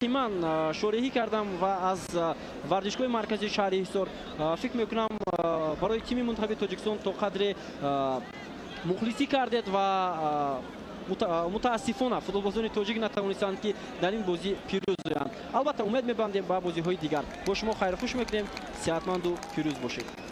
من شورهی کردم و از ورزشگاه مرکزی شهر حصار فکر میکنم برای تیم منتخب تاجیکستان تا قدر مخلصی کردید و متاسفانه فوتبالبازان تاجیک نتوانستند که در این بازی پیروز شوند. البته امید می‌بندیم با بازی‌های دیگر. با شما خیر خوش می‌کنیم. صحتمند و پیروز باشید.